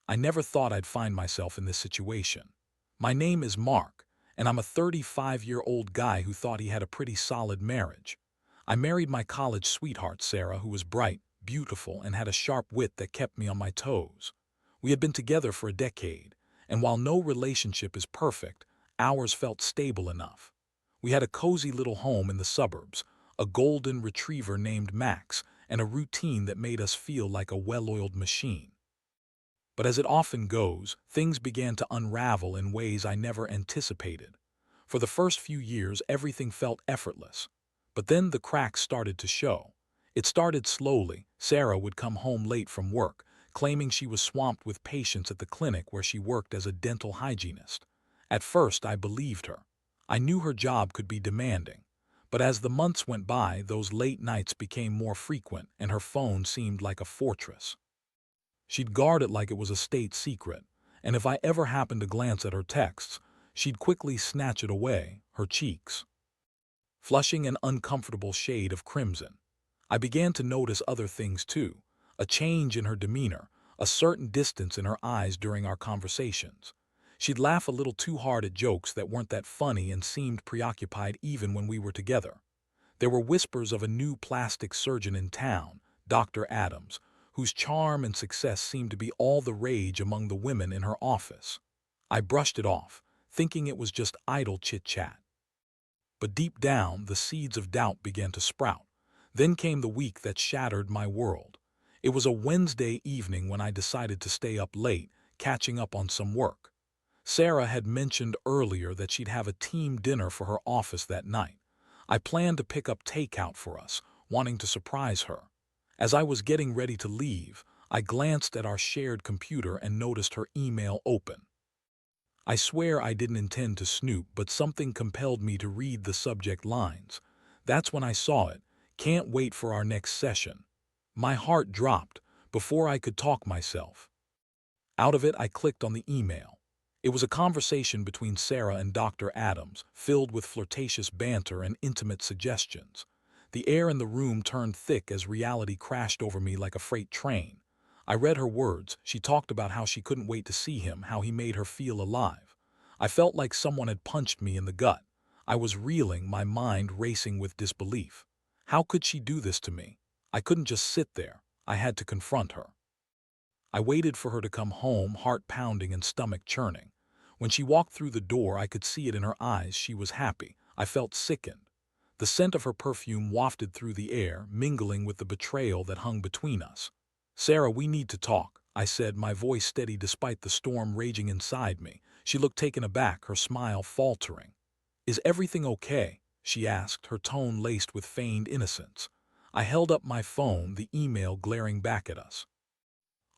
I never thought I'd find myself in this situation. My name is Mark, and I'm a 35-year-old guy who thought he had a pretty solid marriage. I married my college sweetheart, Sarah, who was bright, beautiful, and had a sharp wit that kept me on my toes. We had been together for a decade, and while no relationship is perfect, ours felt stable enough. We had a cozy little home in the suburbs, a golden retriever named Max, and a routine that made us feel like a well-oiled machine. But as it often goes, things began to unravel in ways I never anticipated. For the first few years, everything felt effortless. But then the cracks started to show. It started slowly. Sarah would come home late from work, claiming she was swamped with patients at the clinic where she worked as a dental hygienist. At first, I believed her. I knew her job could be demanding. But as the months went by, those late nights became more frequent, and her phone seemed like a fortress. She'd guard it like it was a state secret, and if I ever happened to glance at her texts, she'd quickly snatch it away, her cheeks flushing an uncomfortable shade of crimson. I began to notice other things too, a change in her demeanor, a certain distance in her eyes during our conversations. She'd laugh a little too hard at jokes that weren't that funny and seemed preoccupied even when we were together. There were whispers of a new plastic surgeon in town, Dr. Adams, whose charm and success seemed to be all the rage among the women in her office. I brushed it off, thinking it was just idle chit-chat. But deep down, the seeds of doubt began to sprout. Then came the week that shattered my world. It was a Wednesday evening when I decided to stay up late, catching up on some work. Sarah had mentioned earlier that she'd have a team dinner for her office that night. I planned to pick up takeout for us, wanting to surprise her. As I was getting ready to leave, I glanced at our shared computer and noticed her email open. I swear I didn't intend to snoop, but something compelled me to read the subject lines. That's when I saw it. Can't wait for our next session. My heart dropped before I could talk myself. Out of it, I clicked on the email. It was a conversation between Sarah and Dr. Adams, filled with flirtatious banter and intimate suggestions. The air in the room turned thick as reality crashed over me like a freight train. I read her words. She talked about how she couldn't wait to see him, how he made her feel alive. I felt like someone had punched me in the gut. I was reeling, my mind racing with disbelief. How could she do this to me? I couldn't just sit there. I had to confront her. I waited for her to come home, heart pounding and stomach churning. When she walked through the door, I could see it in her eyes. She was happy. I felt sickened. The scent of her perfume wafted through the air, mingling with the betrayal that hung between us. "Sarah, we need to talk," I said, my voice steady despite the storm raging inside me. She looked taken aback, her smile faltering. "Is everything okay?" she asked, her tone laced with feigned innocence. I held up my phone, the email glaring back at us.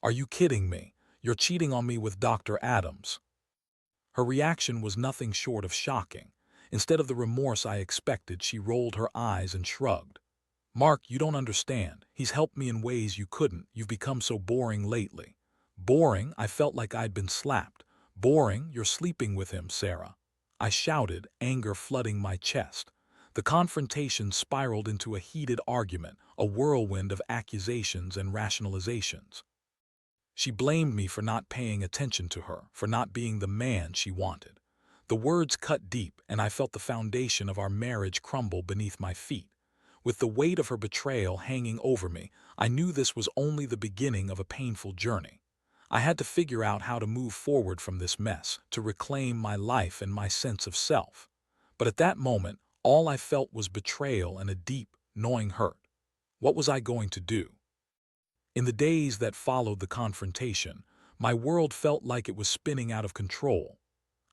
"Are you kidding me? You're cheating on me with Dr. Adams." Her reaction was nothing short of shocking. Instead of the remorse I expected, she rolled her eyes and shrugged. "Mark, you don't understand. He's helped me in ways you couldn't. You've become so boring lately." "Boring?" I felt like I'd been slapped. "Boring? You're sleeping with him, Sarah." I shouted, anger flooding my chest. The confrontation spiraled into a heated argument, a whirlwind of accusations and rationalizations. She blamed me for not paying attention to her, for not being the man she wanted. The words cut deep, and I felt the foundation of our marriage crumble beneath my feet. With the weight of her betrayal hanging over me, I knew this was only the beginning of a painful journey. I had to figure out how to move forward from this mess, to reclaim my life and my sense of self. But at that moment, all I felt was betrayal and a deep, gnawing hurt. What was I going to do? In the days that followed the confrontation, my world felt like it was spinning out of control.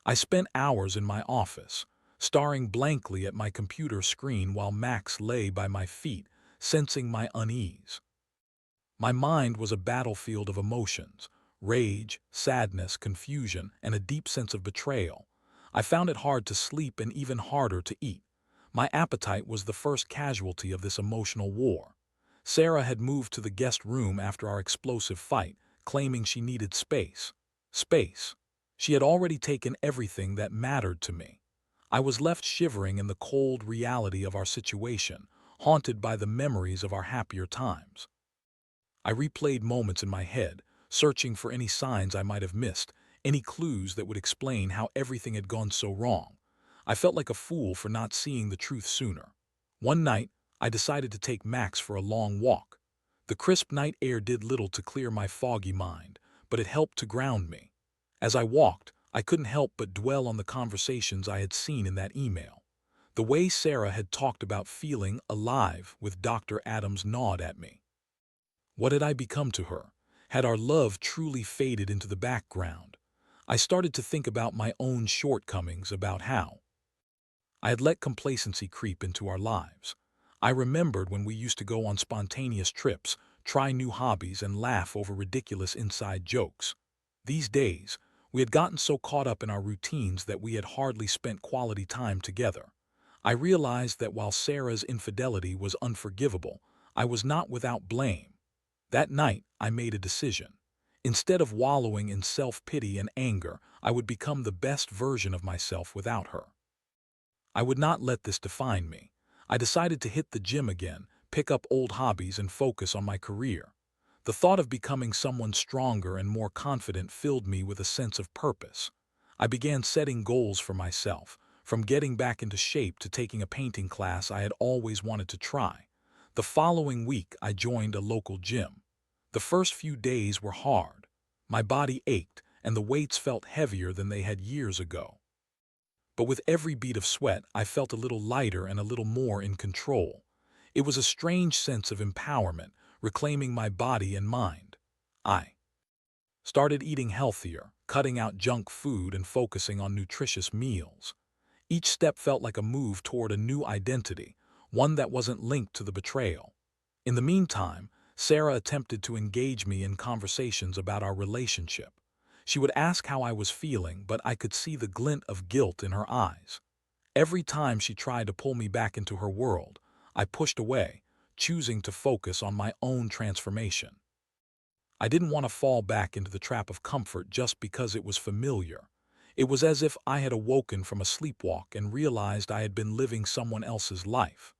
I spent hours in my office, staring blankly at my computer screen while Max lay by my feet, sensing my unease. My mind was a battlefield of emotions: rage, sadness, confusion, and a deep sense of betrayal. I found it hard to sleep and even harder to eat. My appetite was the first casualty of this emotional war. Sarah had moved to the guest room after our explosive fight, claiming she needed space. Space. She had already taken everything that mattered to me. I was left shivering in the cold reality of our situation, haunted by the memories of our happier times. I replayed moments in my head, searching for any signs I might have missed, any clues that would explain how everything had gone so wrong. I felt like a fool for not seeing the truth sooner. One night, I decided to take Max for a long walk. The crisp night air did little to clear my foggy mind, but it helped to ground me. As I walked, I couldn't help but dwell on the conversations I had seen in that email. The way Sarah had talked about feeling alive with Dr. Adams gnawed at me. What had I become to her? Had our love truly faded into the background? I started to think about my own shortcomings, about how I had let complacency creep into our lives. I remembered when we used to go on spontaneous trips, try new hobbies, and laugh over ridiculous inside jokes. These days, we had gotten so caught up in our routines that we had hardly spent quality time together. I realized that while Sarah's infidelity was unforgivable, I was not without blame. That night, I made a decision. Instead of wallowing in self-pity and anger, I would become the best version of myself without her. I would not let this define me. I decided to hit the gym again, pick up old hobbies, and focus on my career. The thought of becoming someone stronger and more confident filled me with a sense of purpose. I began setting goals for myself, from getting back into shape to taking a painting class I had always wanted to try. The following week, I joined a local gym. The first few days were hard. My body ached, and the weights felt heavier than they had years ago. But with every bead of sweat, I felt a little lighter and a little more in control. It was a strange sense of empowerment, reclaiming my body and mind. I started eating healthier, cutting out junk food and focusing on nutritious meals. Each step felt like a move toward a new identity, one that wasn't linked to the betrayal. In the meantime, Sarah attempted to engage me in conversations about our relationship. She would ask how I was feeling, but I could see the glint of guilt in her eyes. Every time she tried to pull me back into her world, I pushed away, choosing to focus on my own transformation. I didn't want to fall back into the trap of comfort just because it was familiar. It was as if I had awoken from a sleepwalk and realized I had been living someone else's life.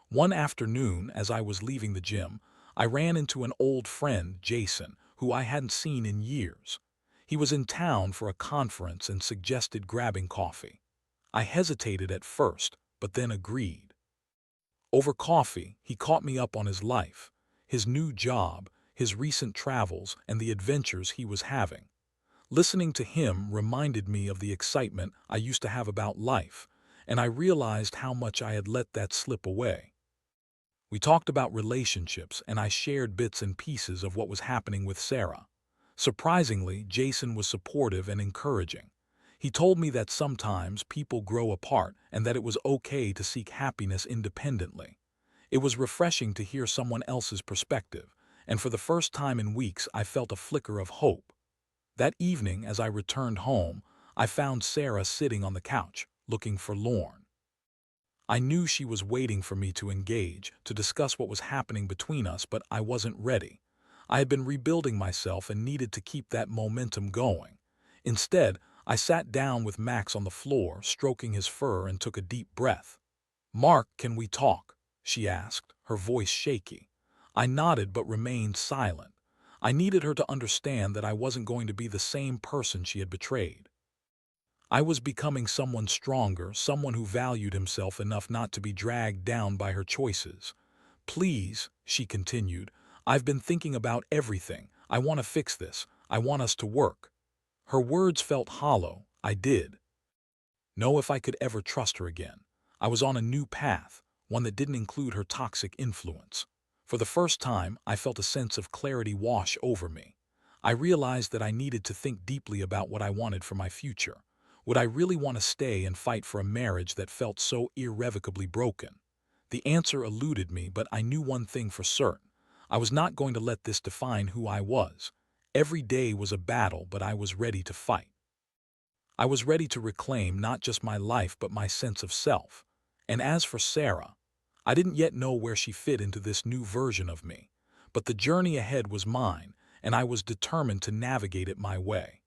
One afternoon, as I was leaving the gym, I ran into an old friend, Jason, who I hadn't seen in years. He was in town for a conference and suggested grabbing coffee. I hesitated at first, but then agreed. Over coffee, he caught me up on his life, his new job, his recent travels, and the adventures he was having. Listening to him reminded me of the excitement I used to have about life, and I realized how much I had let that slip away. We talked about relationships, and I shared bits and pieces of what was happening with Sarah. Surprisingly, Jason was supportive and encouraging. He told me that sometimes people grow apart and that it was okay to seek happiness independently. It was refreshing to hear someone else's perspective, and for the first time in weeks I felt a flicker of hope. That evening, as I returned home, I found Sarah sitting on the couch, looking forlorn. I knew she was waiting for me to engage, to discuss what was happening between us, but I wasn't ready. I had been rebuilding myself and needed to keep that momentum going. Instead, I sat down with Max on the floor, stroking his fur, and took a deep breath. "Mark, can we talk?" she asked, her voice shaky. I nodded but remained silent. I needed her to understand that I wasn't going to be the same person she had betrayed. I was becoming someone stronger, someone who valued himself enough not to be dragged down by her choices. "Please," she continued, "I've been thinking about everything. I want to fix this. I want us to work." Her words felt hollow. I did know if I could ever trust her again. I was on a new path, one that didn't include her toxic influence. For the first time, I felt a sense of clarity wash over me. I realized that I needed to think deeply about what I wanted for my future. Would I really want to stay and fight for a marriage that felt so irrevocably broken? The answer eluded me, but I knew one thing for certain. I was not going to let this define who I was. Every day was a battle, but I was ready to fight. I was ready to reclaim not just my life but my sense of self. And as for Sarah, I didn't yet know where she fit into this new version of me. But the journey ahead was mine, and I was determined to navigate it my way.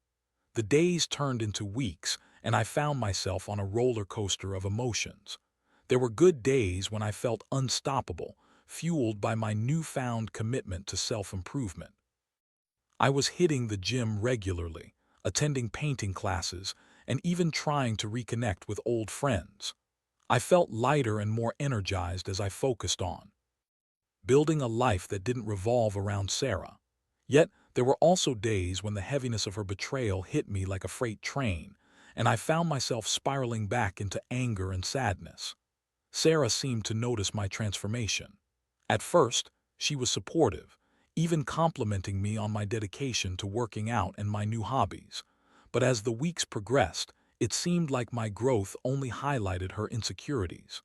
The days turned into weeks, and I found myself on a roller coaster of emotions. There were good days when I felt unstoppable, fueled by my newfound commitment to self-improvement. I was hitting the gym regularly, attending painting classes, and even trying to reconnect with old friends. I felt lighter and more energized as I focused on building a life that didn't revolve around Sarah. Yet, there were also days when the heaviness of her betrayal hit me like a freight train, and I found myself spiraling back into anger and sadness. Sarah seemed to notice my transformation. At first, she was supportive, even complimenting me on my dedication to working out and my new hobbies. But as the weeks progressed, it seemed like my growth only highlighted her insecurities.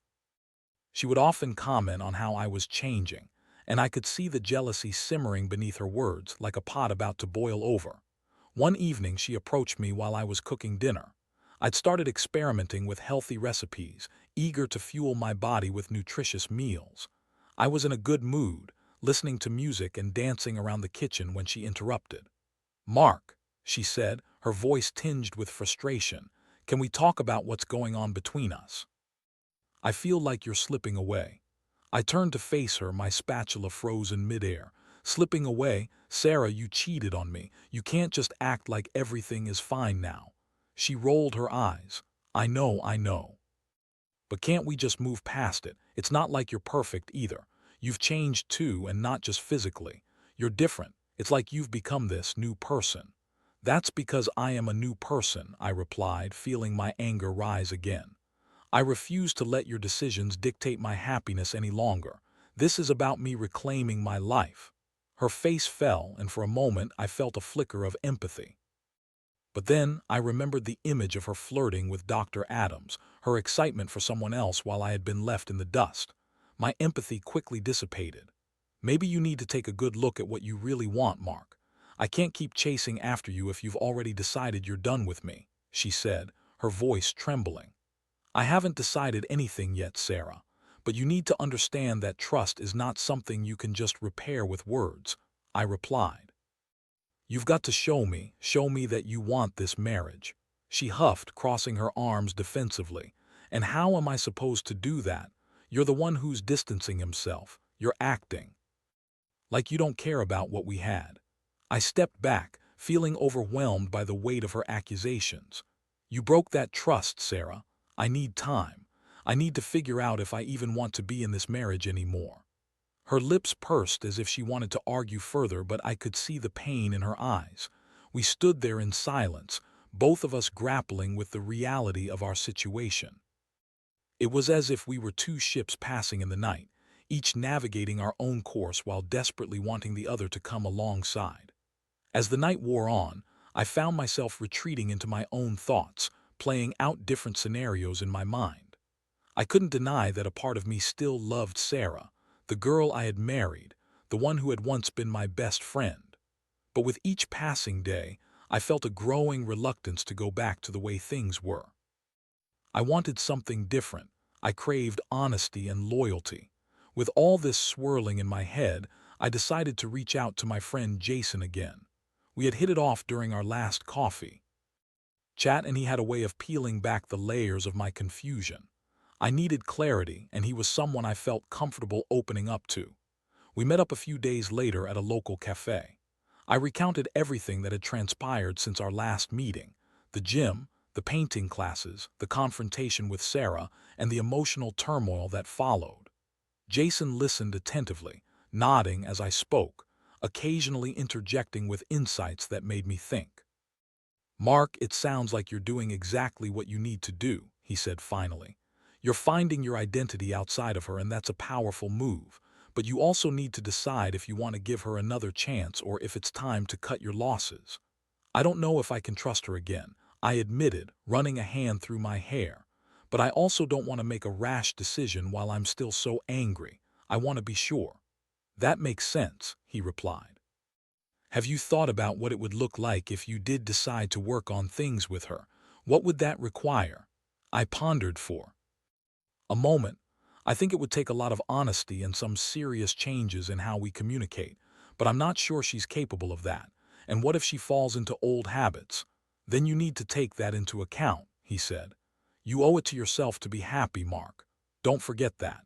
She would often comment on how I was changing, and I could see the jealousy simmering beneath her words like a pot about to boil over. One evening she approached me while I was cooking dinner. I'd started experimenting with healthy recipes, eager to fuel my body with nutritious meals. I was in a good mood, listening to music and dancing around the kitchen when she interrupted. "Mark," she said, her voice tinged with frustration, "can we talk about what's going on between us? I feel like you're slipping away." I turned to face her, my spatula frozen midair. "Slipping away? Sarah, you cheated on me. You can't just act like everything is fine now." She rolled her eyes. I know. But can't we just move past it? It's not like you're perfect either. You've changed too, and not just physically. You're different. It's like you've become this new person." "That's because I am a new person," I replied, feeling my anger rise again. "I refuse to let your decisions dictate my happiness any longer. This is about me reclaiming my life." Her face fell, and for a moment I felt a flicker of empathy. But then I remembered the image of her flirting with Dr. Adams, her excitement for someone else while I had been left in the dust. My empathy quickly dissipated. "Maybe you need to take a good look at what you really want, Mark. I can't keep chasing after you if you've already decided you're done with me," she said, her voice trembling. "I haven't decided anything yet, Sarah, but you need to understand that trust is not something you can just repair with words," I replied. "You've got to show me that you want this marriage." She huffed, crossing her arms defensively. "And how am I supposed to do that? You're the one who's distancing himself. You're acting like you don't care about what we had." I stepped back, feeling overwhelmed by the weight of her accusations. "You broke that trust, Sarah. I need time. I need to figure out if I even want to be in this marriage anymore." Her lips pursed as if she wanted to argue further, but I could see the pain in her eyes. We stood there in silence, both of us grappling with the reality of our situation. It was as if we were two ships passing in the night, each navigating our own course while desperately wanting the other to come alongside. As the night wore on, I found myself retreating into my own thoughts, playing out different scenarios in my mind. I couldn't deny that a part of me still loved Sarah, the girl I had married, the one who had once been my best friend. But with each passing day, I felt a growing reluctance to go back to the way things were. I wanted something different. I craved honesty and loyalty. With all this swirling in my head, I decided to reach out to my friend Jason again. We had hit it off during our last coffee chat, and he had a way of peeling back the layers of my confusion. I needed clarity, and he was someone I felt comfortable opening up to. We met up a few days later at a local cafe. I recounted everything that had transpired since our last meeting: the gym, the painting classes, the confrontation with Sarah, and the emotional turmoil that followed. Jason listened attentively, nodding as I spoke, occasionally interjecting with insights that made me think. "Mark, it sounds like you're doing exactly what you need to do," he said finally. "You're finding your identity outside of her, and that's a powerful move. But you also need to decide if you want to give her another chance or if it's time to cut your losses." "I don't know if I can trust her again," I admitted, running a hand through my hair. "But I also don't want to make a rash decision while I'm still so angry. I want to be sure." "That makes sense," he replied. "Have you thought about what it would look like if you did decide to work on things with her? What would that require?" I pondered for a moment. "I think it would take a lot of honesty and some serious changes in how we communicate, but I'm not sure she's capable of that. And what if she falls into old habits? Then you need to take that into account," he said. "You owe it to yourself to be happy, Mark. Don't forget that."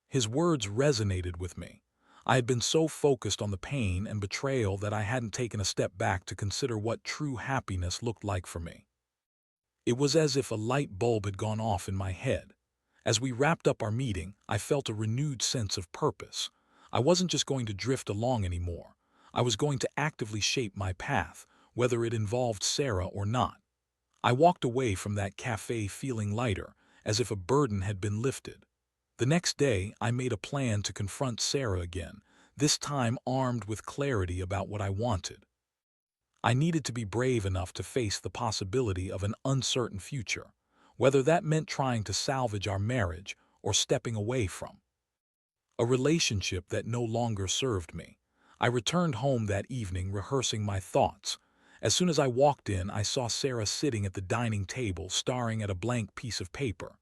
His words resonated with me. I had been so focused on the pain and betrayal that I hadn't taken a step back to consider what true happiness looked like for me. It was as if a light bulb had gone off in my head. As we wrapped up our meeting, I felt a renewed sense of purpose. I wasn't just going to drift along anymore. I was going to actively shape my path, whether it involved Sarah or not. I walked away from that cafe feeling lighter, as if a burden had been lifted. The next day, I made a plan to confront Sarah again, this time armed with clarity about what I wanted. I needed to be brave enough to face the possibility of an uncertain future, whether that meant trying to salvage our marriage or stepping away from a relationship that no longer served me. I returned home that evening rehearsing my thoughts. As soon as I walked in, I saw Sarah sitting at the dining table staring at a blank piece of paper.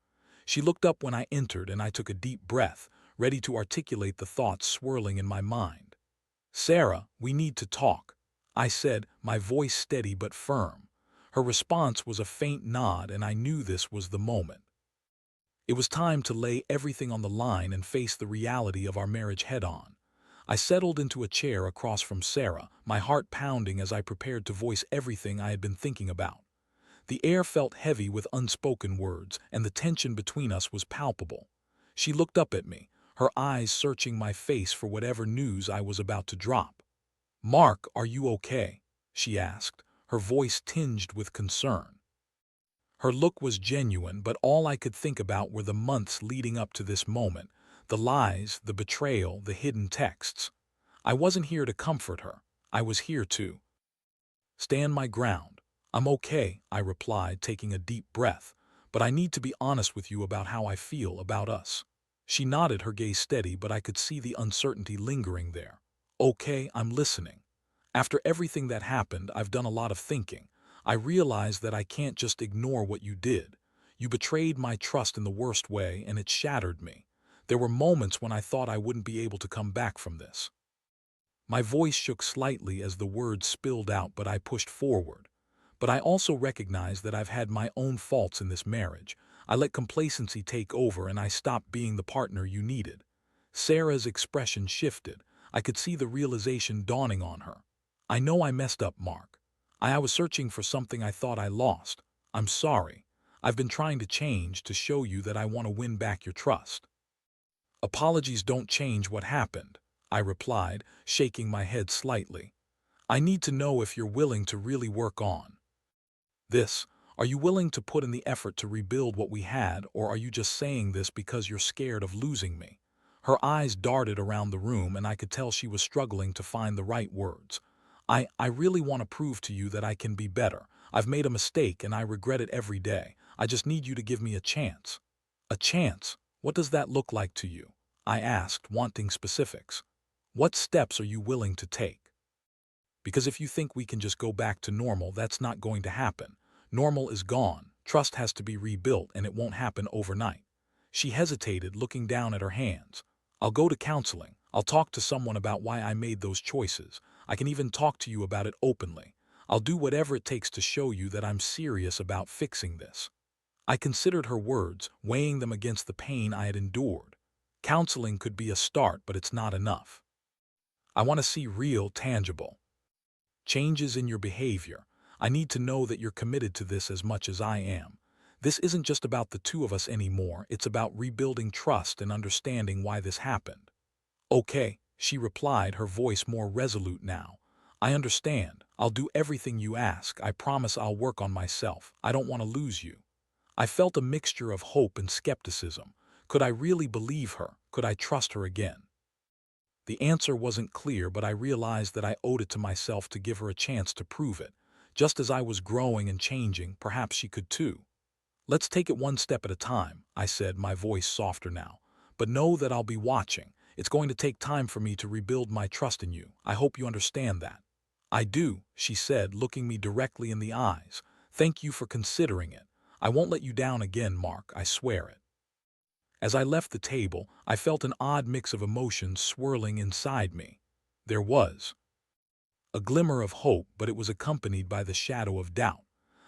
She looked up when I entered and I took a deep breath, ready to articulate the thoughts swirling in my mind. "Sarah, we need to talk," I said, my voice steady but firm. Her response was a faint nod, and I knew this was the moment. It was time to lay everything on the line and face the reality of our marriage head-on. I settled into a chair across from Sarah, my heart pounding as I prepared to voice everything I had been thinking about. The air felt heavy with unspoken words, and the tension between us was palpable. She looked up at me, her eyes searching my face for whatever news I was about to drop. "Mark, are you okay?" she asked, her voice tinged with concern. Her look was genuine, but all I could think about were the months leading up to this moment, the lies, the betrayal, the hidden texts. I wasn't here to comfort her. I was here to stand my ground. "I'm okay," I replied, taking a deep breath, "but I need to be honest with you about how I feel about us." She nodded, her gaze steady, but I could see the uncertainty lingering there. "Okay, I'm listening. After everything that happened, I've done a lot of thinking. I realize that I can't just ignore what you did. You betrayed my trust in the worst way, and it shattered me. There were moments when I thought I wouldn't be able to come back from this." My voice shook slightly as the words spilled out, but I pushed forward. "But I also recognize that I've had my own faults in this marriage. I let complacency take over and I stopped being the partner you needed." Sarah's expression shifted. I could see the realization dawning on her. "I know I messed up, Mark. I was searching for something I thought I lost. I'm sorry. I've been trying to change, to show you that I want to win back your trust." "Apologies don't change what happened," I replied, shaking my head slightly. "I need to know if you're willing to really work on this. Are you willing to put in the effort to rebuild what we had, or are you just saying this because you're scared of losing me?" Her eyes darted around the room, and I could tell she was struggling to find the right words. I really want to prove to you that I can be better. I've made a mistake and I regret it every day. I just need you to give me a chance." "A chance? What does that look like to you?" I asked, wanting specifics. "What steps are you willing to take? Because if you think we can just go back to normal, that's not going to happen. Normal is gone. Trust has to be rebuilt, and it won't happen overnight." She hesitated, looking down at her hands. "I'll go to counseling. I'll talk to someone about why I made those choices. I can even talk to you about it openly. I'll do whatever it takes to show you that I'm serious about fixing this." I considered her words, weighing them against the pain I had endured. Counseling could be a start, but it's not enough. I want to see real, tangible changes in your behavior. I need to know that you're committed to this as much as I am. This isn't just about the two of us anymore. It's about rebuilding trust and understanding why this happened. "Okay," she replied, her voice more resolute now. "I understand. I'll do everything you ask. I promise I'll work on myself. I don't want to lose you." I felt a mixture of hope and skepticism. Could I really believe her? Could I trust her again? The answer wasn't clear, but I realized that I owed it to myself to give her a chance to prove it. Just as I was growing and changing, perhaps she could too. "Let's take it one step at a time," I said, my voice softer now. "But know that I'll be watching. It's going to take time for me to rebuild my trust in you. I hope you understand that." "I do," she said, looking me directly in the eyes. "Thank you for considering it. I won't let you down again, Mark, I swear it." As I left the table, I felt an odd mix of emotions swirling inside me. There was a glimmer of hope, but it was accompanied by the shadow of doubt.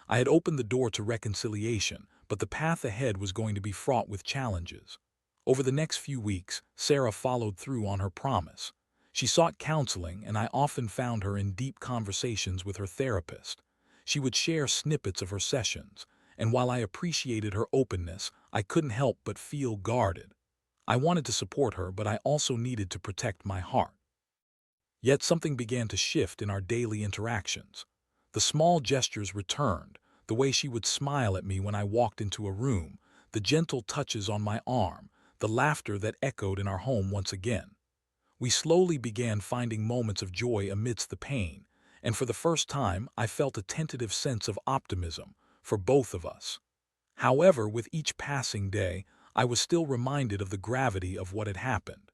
I had opened the door to reconciliation, but the path ahead was going to be fraught with challenges. Over the next few weeks, Sarah followed through on her promise. She sought counseling, and I often found her in deep conversations with her therapist. She would share snippets of her sessions, and while I appreciated her openness, I couldn't help but feel guarded. I wanted to support her, but I also needed to protect my heart. Yet something began to shift in our daily interactions. The small gestures returned, the way she would smile at me when I walked into a room, the gentle touches on my arm, the laughter that echoed in our home once again. We slowly began finding moments of joy amidst the pain, and for the first time I felt a tentative sense of optimism for both of us. However, with each passing day, I was still reminded of the gravity of what had happened.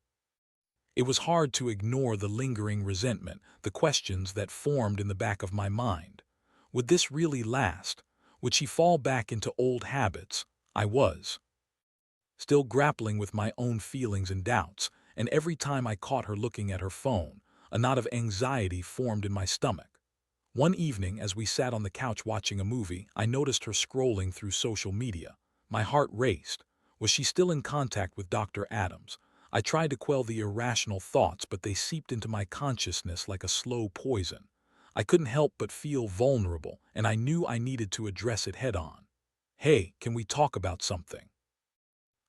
It was hard to ignore the lingering resentment, the questions that formed in the back of my mind. Would this really last? Would she fall back into old habits? I was still grappling with my own feelings and doubts, and every time I caught her looking at her phone, a knot of anxiety formed in my stomach. One evening, as we sat on the couch watching a movie, I noticed her scrolling through social media. My heart raced. Was she still in contact with Dr. Adams? I tried to quell the irrational thoughts, but they seeped into my consciousness like a slow poison. I couldn't help but feel vulnerable, and I knew I needed to address it head on. "Hey, can we talk about something?"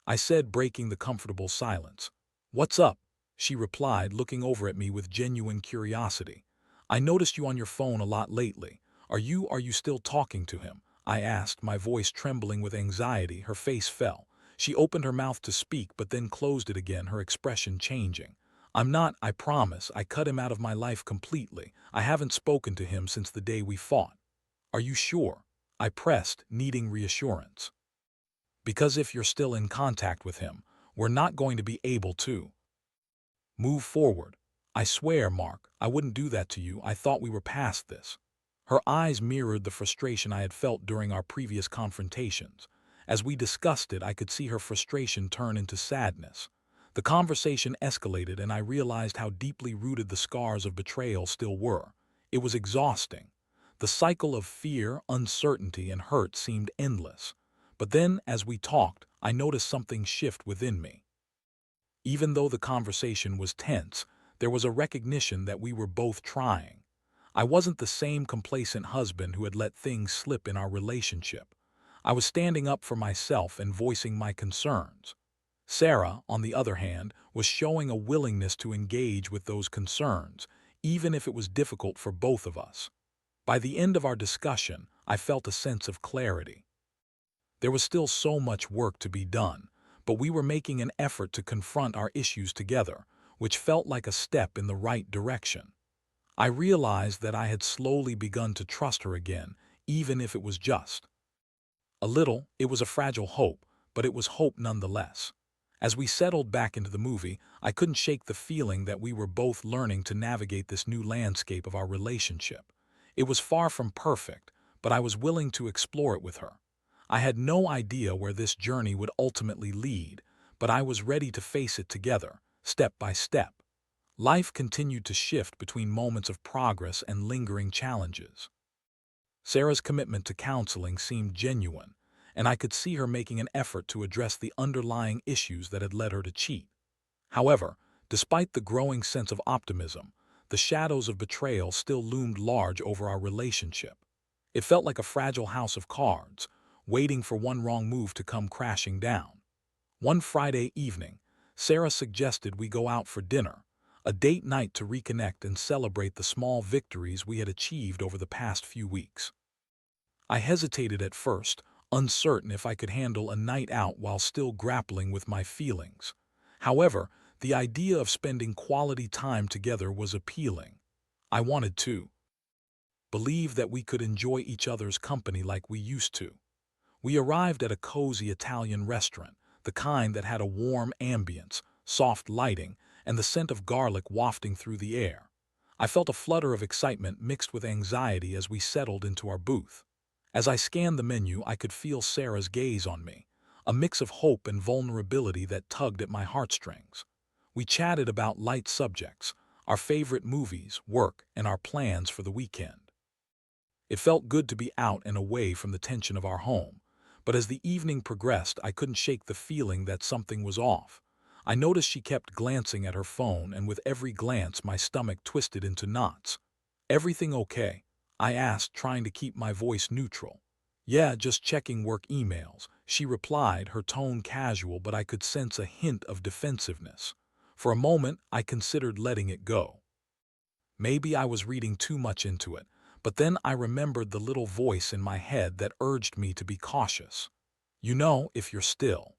I said, breaking the comfortable silence. "What's up?" she replied, looking over at me with genuine curiosity. "I noticed you on your phone a lot lately. Are you still talking to him?" I asked, my voice trembling with anxiety. Her face fell. She opened her mouth to speak, but then closed it again, her expression changing. "I'm not, I promise. I cut him out of my life completely. I haven't spoken to him since the day we fought." "Are you sure?" I pressed, needing reassurance. "Because if you're still in contact with him, we're not going to be able to move forward." "I swear, Mark, I wouldn't do that to you. I thought we were past this." Her eyes mirrored the frustration I had felt during our previous confrontations. As we discussed it, I could see her frustration turn into sadness. The conversation escalated, and I realized how deeply rooted the scars of betrayal still were. It was exhausting. The cycle of fear, uncertainty, and hurt seemed endless. But then, as we talked, I noticed something shift within me. Even though the conversation was tense, there was a recognition that we were both trying. I wasn't the same complacent husband who had let things slip in our relationship. I was standing up for myself and voicing my concerns. Sarah, on the other hand, was showing a willingness to engage with those concerns, even if it was difficult for both of us. By the end of our discussion, I felt a sense of clarity. There was still so much work to be done, but we were making an effort to confront our issues together, which felt like a step in the right direction. I realized that I had slowly begun to trust her again, even if it was just a little. It was a fragile hope, but it was hope nonetheless. As we settled back into the movie, I couldn't shake the feeling that we were both learning to navigate this new landscape of our relationship. It was far from perfect, but I was willing to explore it with her. I had no idea where this journey would ultimately lead, but I was ready to face it together, step by step. Life continued to shift between moments of progress and lingering challenges. Sarah's commitment to counseling seemed genuine, and I could see her making an effort to address the underlying issues that had led her to cheat. However, despite the growing sense of optimism, the shadows of betrayal still loomed large over our relationship. It felt like a fragile house of cards, waiting for one wrong move to come crashing down. One Friday evening, Sarah suggested we go out for dinner, a date night to reconnect and celebrate the small victories we had achieved over the past few weeks. I hesitated at first, uncertain if I could handle a night out while still grappling with my feelings. However, the idea of spending quality time together was appealing. I wanted to believe that we could enjoy each other's company like we used to. We arrived at a cozy Italian restaurant, the kind that had a warm ambience, soft lighting, and the scent of garlic wafting through the air. I felt a flutter of excitement mixed with anxiety as we settled into our booth. As I scanned the menu, I could feel Sarah's gaze on me, a mix of hope and vulnerability that tugged at my heartstrings. We chatted about light subjects, our favorite movies, work, and our plans for the weekend. It felt good to be out and away from the tension of our home, but as the evening progressed, I couldn't shake the feeling that something was off. I noticed she kept glancing at her phone, and with every glance my stomach twisted into knots. "Everything okay?" I asked, trying to keep my voice neutral. "Yeah, just checking work emails," she replied, her tone casual, but I could sense a hint of defensiveness. For a moment, I considered letting it go. Maybe I was reading too much into it, but then I remembered the little voice in my head that urged me to be cautious. "You know, if you're still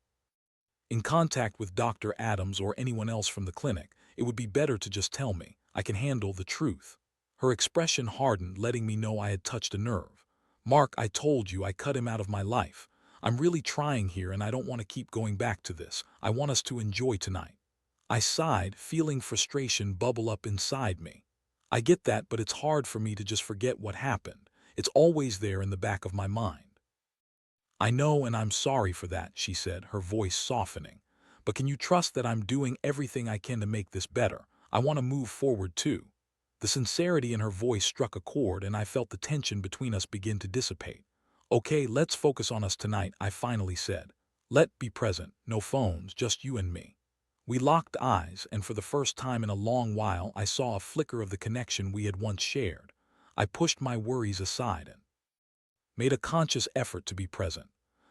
in contact with Dr. Adams or anyone else from the clinic, it would be better to just tell me. I can handle the truth." Her expression hardened, letting me know I had touched a nerve. "Mark, I told you I cut him out of my life. I'm really trying here, and I don't want to keep going back to this. I want us to enjoy tonight." I sighed, feeling frustration bubble up inside me. "I get that, but it's hard for me to just forget what happened. It's always there in the back of my mind." "I know, and I'm sorry for that," she said, her voice softening. "But can you trust that I'm doing everything I can to make this better? I want to move forward too." The sincerity in her voice struck a chord, and I felt the tension between us begin to dissipate. "Okay, let's focus on us tonight," I finally said. "Let be present, no phones, just you and me." We locked eyes, and for the first time in a long while I saw a flicker of the connection we had once shared. I pushed my worries aside and made a conscious effort to be present.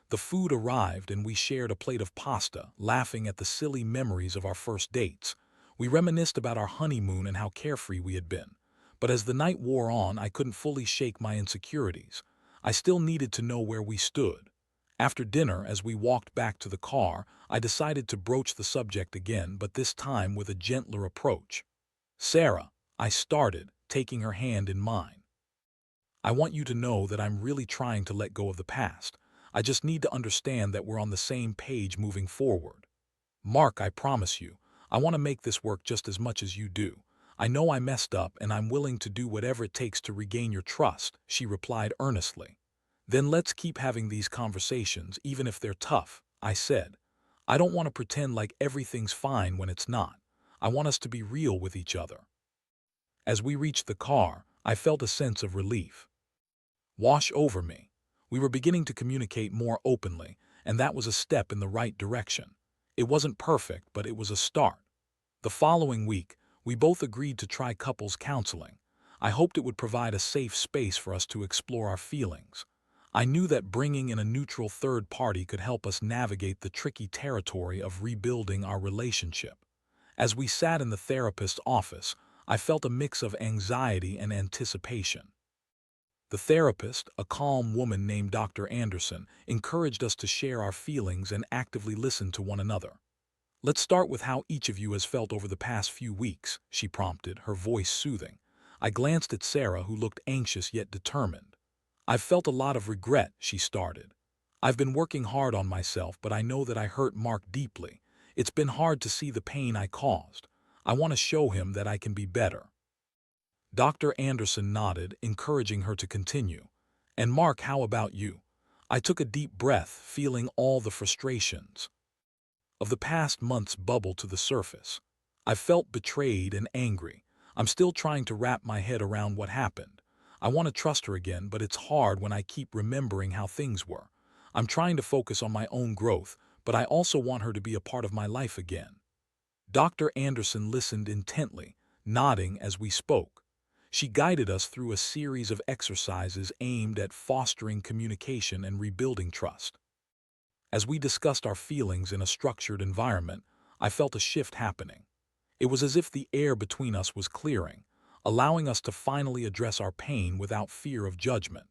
The food arrived, and we shared a plate of pasta, laughing at the silly memories of our first dates. We reminisced about our honeymoon and how carefree we had been. But as the night wore on, I couldn't fully shake my insecurities. I still needed to know where we stood. After dinner, as we walked back to the car, I decided to broach the subject again, but this time with a gentler approach. "Sarah," I started, taking her hand in mine. "I want you to know that I'm really trying to let go of the past. I just need to understand that we're on the same page moving forward. Mark, I promise you, I want to make this work just as much as you do. I know I messed up, and I'm willing to do whatever it takes to regain your trust," she replied earnestly. "Then let's keep having these conversations, even if they're tough," I said. "I don't want to pretend like everything's fine when it's not. I want us to be real with each other." As we reached the car, I felt a sense of relief wash over me. We were beginning to communicate more openly, and that was a step in the right direction. It wasn't perfect, but it was a start. The following week, we both agreed to try couples counseling. I hoped it would provide a safe space for us to explore our feelings. I knew that bringing in a neutral third party could help us navigate the tricky territory of rebuilding our relationship. As we sat in the therapist's office, I felt a mix of anxiety and anticipation. The therapist, a calm woman named Dr. Anderson, encouraged us to share our feelings and actively listen to one another. "Let's start with how each of you has felt over the past few weeks," she prompted, her voice soothing. I glanced at Sarah, who looked anxious yet determined. "I've felt a lot of regret," she started. "I've been working hard on myself, but I know that I hurt Mark deeply. It's been hard to see the pain I caused. I want to show him that I can be better." Dr. Anderson nodded, encouraging her to continue. "And Mark, how about you?" I took a deep breath, feeling all the frustrations of the past months bubble to the surface. I felt betrayed and angry. I'm still trying to wrap my head around what happened. I want to trust her again, but it's hard when I keep remembering how things were. I'm trying to focus on my own growth, but I also want her to be a part of my life again. Dr. Anderson listened intently, nodding as we spoke. She guided us through a series of exercises aimed at fostering communication and rebuilding trust. As we discussed our feelings in a structured environment, I felt a shift happening. It was as if the air between us was clearing, allowing us to finally address our pain without fear of judgment.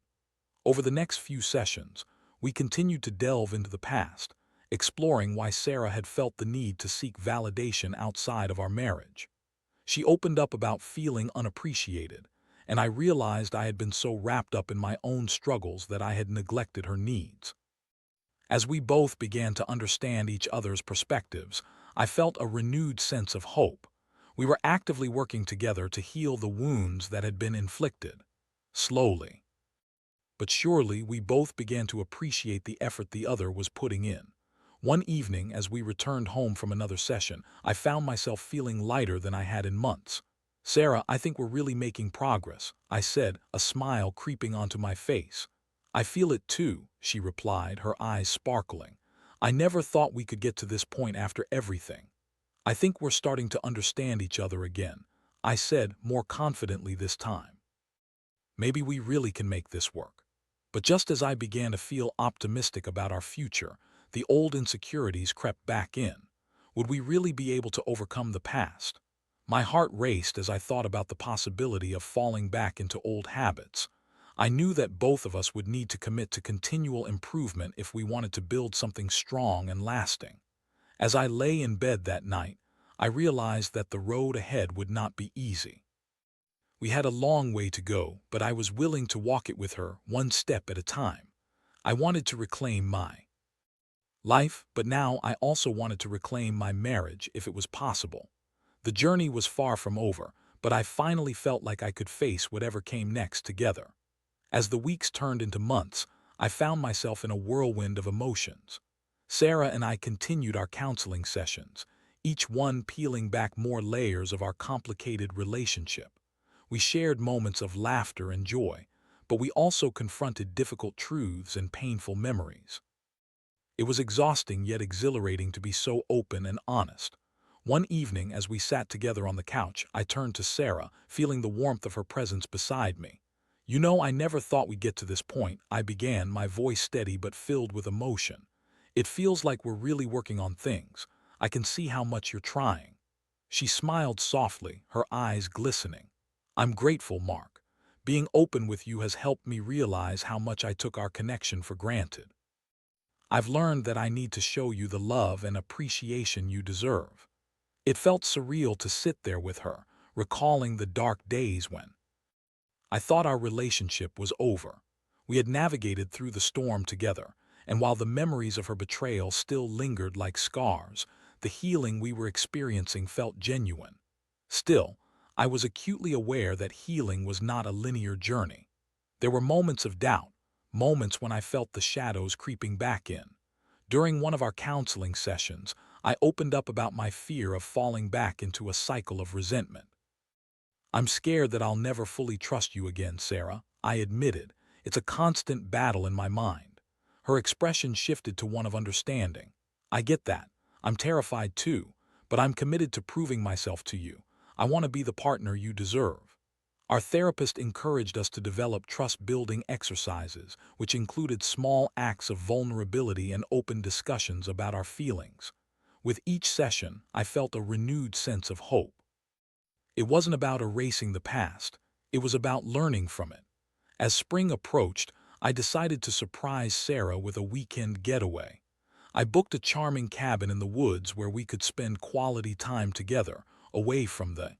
Over the next few sessions, we continued to delve into the past, exploring why Sarah had felt the need to seek validation outside of our marriage. She opened up about feeling unappreciated, and I realized I had been so wrapped up in my own struggles that I had neglected her needs. As we both began to understand each other's perspectives, I felt a renewed sense of hope. We were actively working together to heal the wounds that had been inflicted. Slowly but surely, we both began to appreciate the effort the other was putting in. One evening, as we returned home from another session, I found myself feeling lighter than I had in months. "Sarah, I think we're really making progress," I said, a smile creeping onto my face. "I feel it too," she replied, her eyes sparkling. "I never thought we could get to this point after everything." I think we're starting to understand each other again, I said more confidently this time. Maybe we really can make this work. But just as I began to feel optimistic about our future, the old insecurities crept back in. Would we really be able to overcome the past? My heart raced as I thought about the possibility of falling back into old habits. I knew that both of us would need to commit to continual improvement if we wanted to build something strong and lasting. As I lay in bed that night, I realized that the road ahead would not be easy. We had a long way to go, but I was willing to walk it with her one step at a time. I wanted to reclaim my life, but now I also wanted to reclaim my marriage if it was possible. The journey was far from over, but I finally felt like I could face whatever came next together. As the weeks turned into months, I found myself in a whirlwind of emotions. Sarah and I continued our counseling sessions, each one peeling back more layers of our complicated relationship. We shared moments of laughter and joy, but we also confronted difficult truths and painful memories. It was exhausting yet exhilarating to be so open and honest. One evening, as we sat together on the couch, I turned to Sarah, feeling the warmth of her presence beside me. "You know, I never thought we'd get to this point," I began, my voice steady but filled with emotion. "It feels like we're really working on things. I can see how much you're trying." She smiled softly, her eyes glistening. "I'm grateful, Mark. Being open with you has helped me realize how much I took our connection for granted. I've learned that I need to show you the love and appreciation you deserve." It felt surreal to sit there with her, recalling the dark days when I thought our relationship was over. We had navigated through the storm together, and while the memories of her betrayal still lingered like scars, the healing we were experiencing felt genuine. Still, I was acutely aware that healing was not a linear journey. There were moments of doubt, moments when I felt the shadows creeping back in. During one of our counseling sessions, I opened up about my fear of falling back into a cycle of resentment. "I'm scared that I'll never fully trust you again, Sarah," I admitted. "It's a constant battle in my mind." Her expression shifted to one of understanding. "I get that. I'm terrified too, but I'm committed to proving myself to you. I want to be the partner you deserve." Our therapist encouraged us to develop trust-building exercises, which included small acts of vulnerability and open discussions about our feelings. With each session, I felt a renewed sense of hope. It wasn't about erasing the past, it was about learning from it. As spring approached, I decided to surprise Sarah with a weekend getaway. I booked a charming cabin in the woods where we could spend quality time together, away from the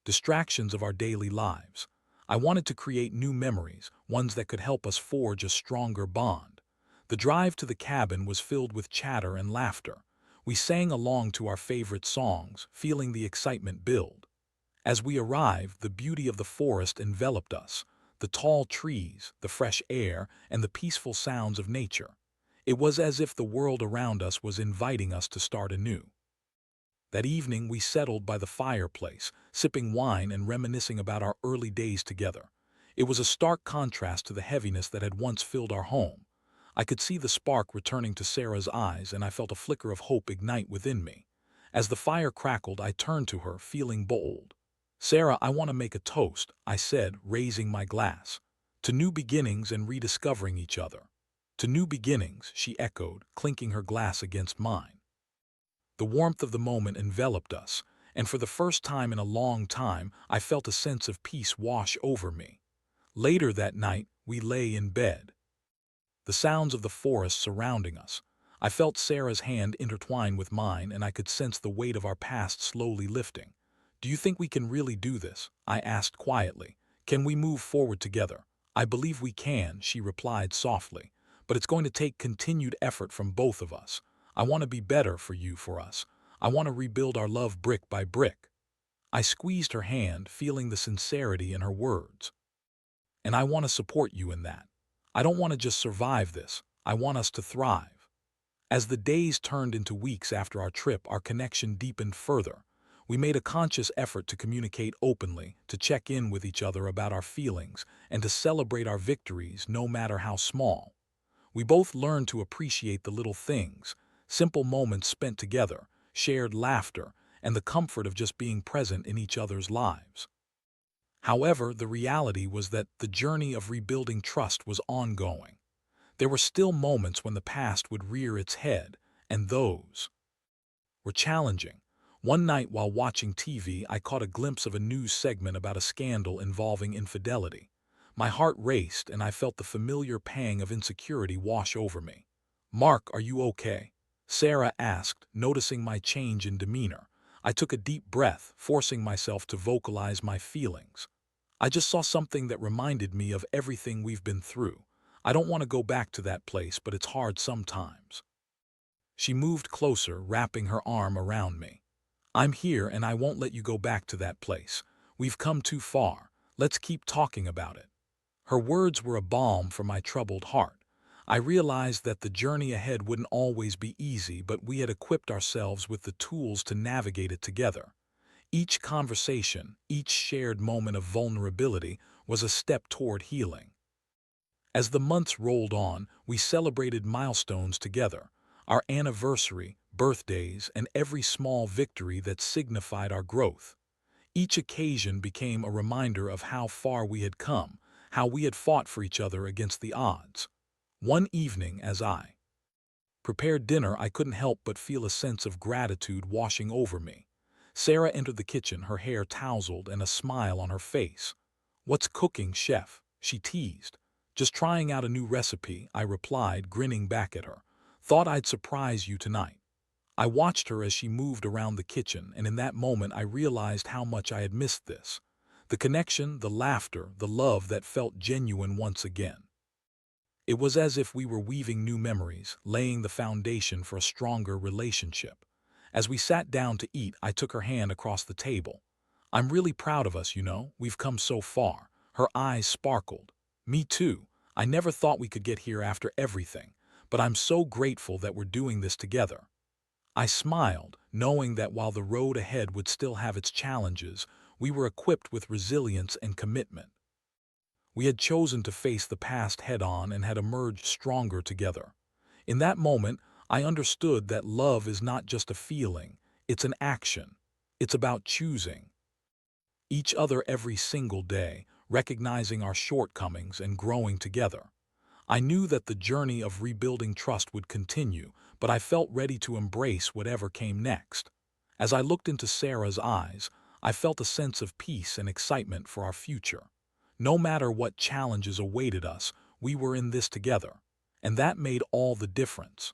distractions of our daily lives. I wanted to create new memories, ones that could help us forge a stronger bond. The drive to the cabin was filled with chatter and laughter. We sang along to our favorite songs, feeling the excitement build. As we arrived, the beauty of the forest enveloped us, the tall trees, the fresh air, and the peaceful sounds of nature. It was as if the world around us was inviting us to start anew. That evening we settled by the fireplace, sipping wine and reminiscing about our early days together. It was a stark contrast to the heaviness that had once filled our home. I could see the spark returning to Sarah's eyes, and I felt a flicker of hope ignite within me. As the fire crackled, I turned to her, feeling bold. "Sarah, I want to make a toast," I said, raising my glass. "To new beginnings and rediscovering each other." "To new beginnings," she echoed, clinking her glass against mine. The warmth of the moment enveloped us, and for the first time in a long time, I felt a sense of peace wash over me. Later that night, we lay in bed, the sounds of the forest surrounding us. I felt Sarah's hand intertwine with mine, and I could sense the weight of our past slowly lifting. "Do you think we can really do this?" I asked quietly. "Can we move forward together?" "I believe we can," she replied softly. "But it's going to take continued effort from both of us. I want to be better for you, for us. I want to rebuild our love brick by brick." I squeezed her hand, feeling the sincerity in her words. "And I want to support you in that. I don't want to just survive this. I want us to thrive." As the days turned into weeks after our trip, our connection deepened further. We made a conscious effort to communicate openly, to check in with each other about our feelings, and to celebrate our victories, no matter how small. We both learned to appreciate the little things, simple moments spent together, shared laughter, and the comfort of just being present in each other's lives. However, the reality was that the journey of rebuilding trust was ongoing. There were still moments when the past would rear its head, and those were challenging. One night while watching TV, I caught a glimpse of a news segment about a scandal involving infidelity. My heart raced, and I felt the familiar pang of insecurity wash over me. "Mark, are you okay?" Sarah asked, noticing my change in demeanor. I took a deep breath, forcing myself to vocalize my feelings. "I just saw something that reminded me of everything we've been through. I don't want to go back to that place, but it's hard sometimes." She moved closer, wrapping her arm around me. "I'm here, and I won't let you go back to that place. We've come too far. Let's keep talking about it." Her words were a balm for my troubled heart. I realized that the journey ahead wouldn't always be easy, but we had equipped ourselves with the tools to navigate it together. Each conversation, each shared moment of vulnerability was a step toward healing. As the months rolled on, we celebrated milestones together, our anniversary, birthdays, and every small victory that signified our growth. Each occasion became a reminder of how far we had come, how we had fought for each other against the odds. One evening, as I prepared dinner, I couldn't help but feel a sense of gratitude washing over me. Sarah entered the kitchen, her hair tousled and a smile on her face. "What's cooking, chef?" she teased. "Just trying out a new recipe," I replied, grinning back at her. "Thought I'd surprise you tonight." I watched her as she moved around the kitchen, and in that moment I realized how much I had missed this. The connection, the laughter, the love that felt genuine once again. It was as if we were weaving new memories, laying the foundation for a stronger relationship. As we sat down to eat, I took her hand across the table. "I'm really proud of us, you know. We've come so far." Her eyes sparkled. "Me too. I never thought we could get here after everything, but I'm so grateful that we're doing this together." I smiled, knowing that while the road ahead would still have its challenges, we were equipped with resilience and commitment. We had chosen to face the past head-on and had emerged stronger together. In that moment, I understood that love is not just a feeling, it's an action. It's about choosing each other every single day, recognizing our shortcomings and growing together. I knew that the journey of rebuilding trust would continue, but I felt ready to embrace whatever came next. As I looked into Sarah's eyes, I felt a sense of peace and excitement for our future. No matter what challenges awaited us, we were in this together, and that made all the difference.